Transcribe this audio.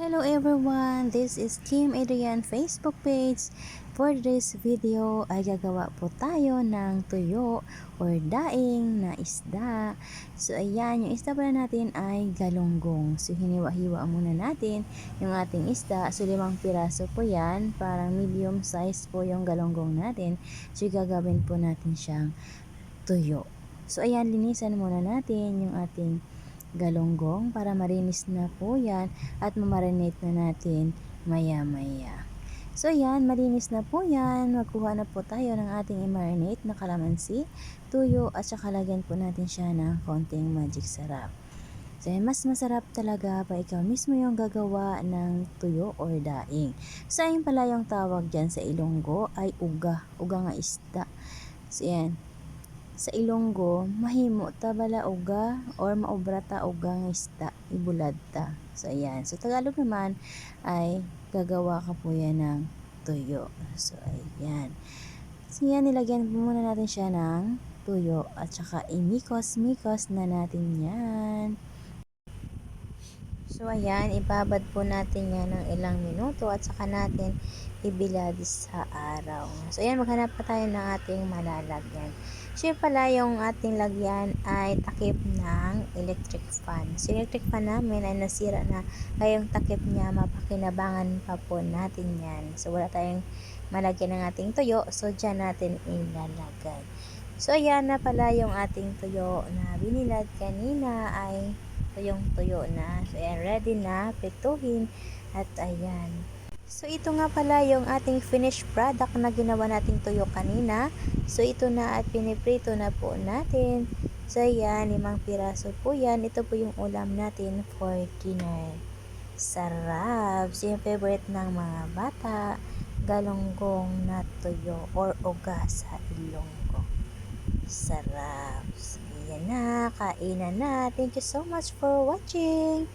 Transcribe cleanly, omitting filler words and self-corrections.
Hello everyone, this is Kim Adrian Facebook page. For this video ay gagawa po tayo ng tuyo or daing na isda. So ayan, yung isda pala natin ay galunggong. So hiniwa-hiwa muna natin yung ating isda. So 5 piraso po yan, parang medium size po yung galunggong natin. So gagawin po natin siyang tuyo. So ayan, linisan muna natin yung ating galunggong para marinis na po yan at mamarinate na natin maya maya. So yan, malinis na po yan. Magkuha na po tayo ng ating i-marinate na kalamansi, tuyo at saka lagyan po natin siya ng konting magic sarap. So yan, mas masarap talaga pa ikaw mismo yung gagawa ng tuyo or daing. So ayun pala yung tawag dyan sa Ilonggo ay uga nga isda. So yan, sa Ilonggo, mahimo ta bala uga or maobra ta uga nga isda, ibulad ta. So ayan. So Tagalog naman ay gagawa ka po yan ng tuyo. So ayan. So yan, nilagyan po muna natin siya ng tuyo at saka imikos-mikos na natin yan. So ayan, ibabad po natin yan ng ilang minuto at saka natin ibilad sa araw. So ayan, maghanap pa tayo ng ating malalagyan. So pala yung ating lagyan ay takip ng electric fan. So electric fan namin ay nasira na, kaya yung takip niya mapakinabangan pa po natin yan. So wala tayong malagyan ng ating tuyo, so dyan natin ilalagay. So ayan na pala yung ating tuyo na binilad kanina ay yung tuyo na. So ayan, ready na prituhin at ayan. So ito nga pala yung ating finished product na ginawa nating tuyo kanina. So ito na at piniprito na po natin. So ayan, 5 piraso po yan. Ito po yung ulam natin for dinner. Sarap! So yung favorite ng mga bata, galunggong na tuyo or uga sa Ilonggo. Sarap! So, yan na, kainan na. Thank you so much for watching!